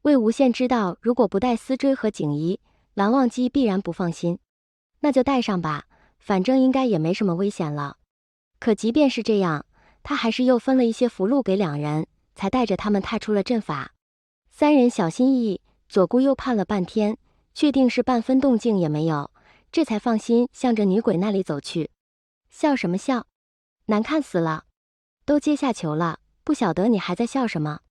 魏无羡知道，如果不带思追和景怡，蓝忘机必然不放心。那就带上吧，反正应该也没什么危险了。可即便是这样，他还是又分了一些符箓给两人，才带着他们踏出了阵法。三人小心翼翼，左顾右盼了半天，确定是半分动静也没有，这才放心向着女鬼那里走去。笑什么笑？难看死了！都阶下囚了，不晓得你还在笑什么？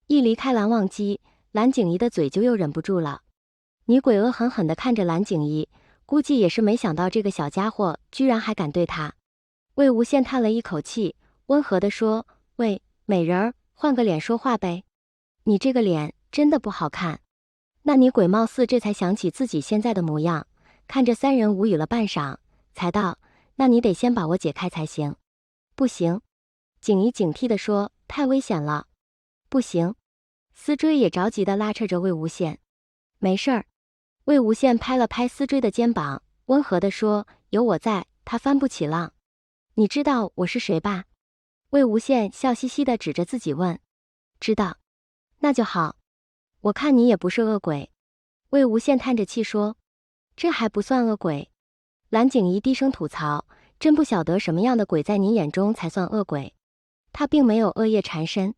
一离开蓝忘机，蓝景怡的嘴就又忍不住了。女鬼恶狠狠地看着蓝景怡，估计也是没想到这个小家伙居然还敢对她。魏无羡叹了一口气，温和地说：“喂，美人儿，换个脸说话呗。你这个脸真的不好看。”那女鬼貌似这才想起自己现在的模样，看着三人无语了半晌，才道：“那你得先把我解开才行。”不行，景怡警惕地说：“太危险了。”不行，思追也着急地拉扯着魏无羡。没事儿。魏无羡拍了拍思追的肩膀，温和地说：“有我在，他翻不起浪。你知道我是谁吧？”魏无羡笑嘻嘻地指着自己问：“知道。那就好。我看你也不是恶鬼。”魏无羡叹着气说：“这还不算恶鬼。”蓝景怡低声吐槽：“真不晓得什么样的鬼在你眼中才算恶鬼。他并没有恶业缠身，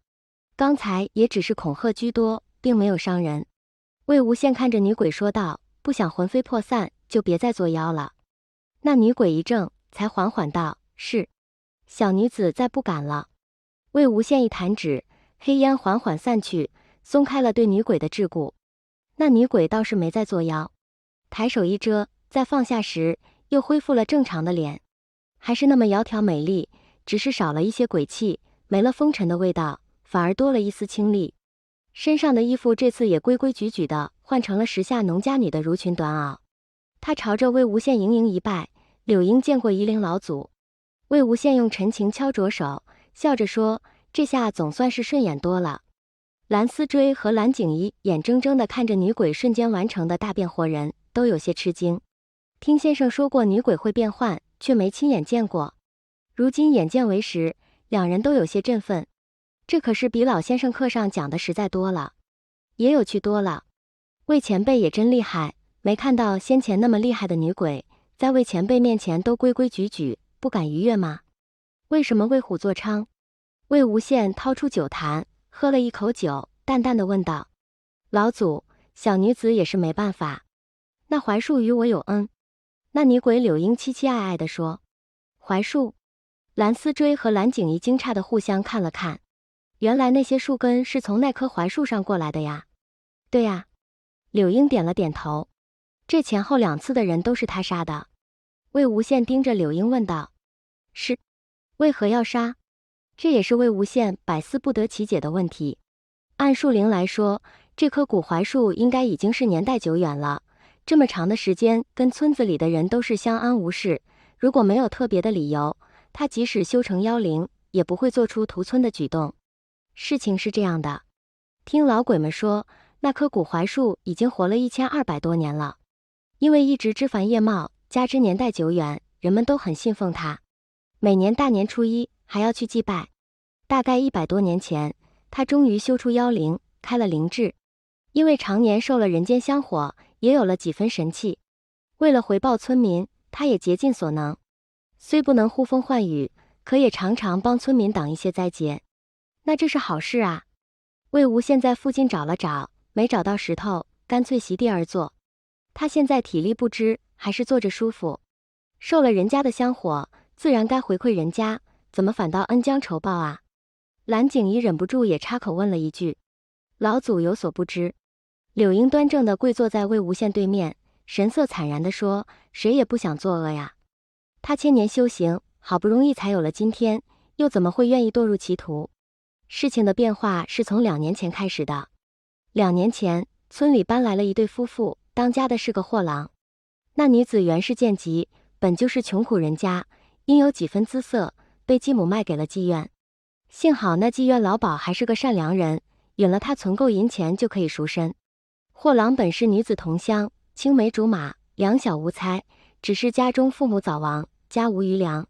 刚才也只是恐吓居多，并没有伤人。”魏无羡看着女鬼说道：“不想魂飞魄散，就别再作妖了。”那女鬼一怔，才缓缓道：“是。”小女子再不敢了。魏无羡一弹指，黑烟缓缓散去，松开了对女鬼的桎梏。那女鬼倒是没再作妖，抬手一遮，再放下时又恢复了正常的脸，还是那么窈窕美丽，只是少了一些鬼气，没了风尘的味道，反而多了一丝清丽。身上的衣服这次也规规矩矩的换成了时下农家女的襦裙短袄。她朝着魏无羡盈盈一拜：“柳英见过夷陵老祖。”魏无羡用陈情敲着手，笑着说：“这下总算是顺眼多了。”蓝思追和蓝景怡眼睁睁地看着女鬼瞬间完成的大变活人，都有些吃惊。听先生说过女鬼会变换，却没亲眼见过，如今眼见为实，两人都有些振奋。这可是比老先生课上讲的实在多了，也有趣多了。魏前辈也真厉害，没看到先前那么厉害的女鬼，在魏前辈面前都规规矩矩，不敢逾越吗？为什么为虎作伥？魏无羡掏出酒坛，喝了一口酒，淡淡的问道：“老祖，小女子也是没办法。那槐树与我有恩。”那女鬼柳英凄凄爱爱地说：“槐树？”蓝思追和蓝景怡惊诧的互相看了看。原来那些树根是从那棵槐树上过来的呀。对呀。柳英点了点头。这前后两次的人都是他杀的。魏无羡盯着柳英问道：“是，为何要杀？”这也是魏无羡百思不得其解的问题。按树龄来说，这棵古槐树应该已经是年代久远了，这么长的时间跟村子里的人都是相安无事，如果没有特别的理由，他即使修成妖灵，也不会做出屠村的举动。事情是这样的，听老鬼们说，那棵古槐树已经活了1200多年了，因为一直枝繁叶茂，加之年代久远，人们都很信奉它，每年大年初一还要去祭拜。大概100多年前，他终于修出妖灵，开了灵智，因为常年受了人间香火，也有了几分神气。为了回报村民，他也竭尽所能，虽不能呼风唤雨，可也常常帮村民挡一些灾劫。那这是好事啊。魏无羡在附近找了找，没找到石头，干脆席地而坐。他现在体力不支，还是坐着舒服，受了人家的香火，自然该回馈人家，怎么反倒恩将仇报啊？蓝景怡忍不住也插口问了一句：“老祖有所不知。”柳英端正地跪坐在魏无羡对面，神色惨然地说：“谁也不想作恶呀。他千年修行，好不容易才有了今天，又怎么会愿意堕入歧途？”事情的变化是从2年前开始的。2年前，村里搬来了一对夫妇，当家的是个货郎。那女子原是贱籍，本就是穷苦人家，因有几分姿色，被继母卖给了妓院。幸好那妓院老鸨还是个善良人，允了他存够银钱就可以赎身。货郎本是女子同乡，青梅竹马，两小无猜，只是家中父母早亡，家无余粮。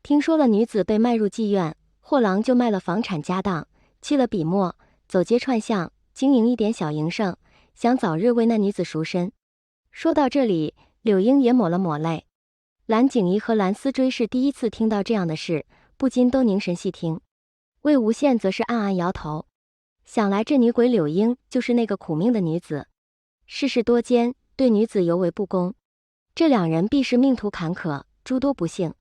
听说了女子被卖入妓院，货郎就卖了房产家当，弃了笔墨，走街串巷，经营一点小营生，想早日为那女子赎身。说到这里，柳英也抹了抹泪。蓝景怡和蓝思追是第一次听到这样的事，不禁都凝神细听。魏无羡则是暗暗摇头，想来这女鬼柳英就是那个苦命的女子，世事多艰，对女子尤为不公。这两人必是命途坎坷，诸多不幸。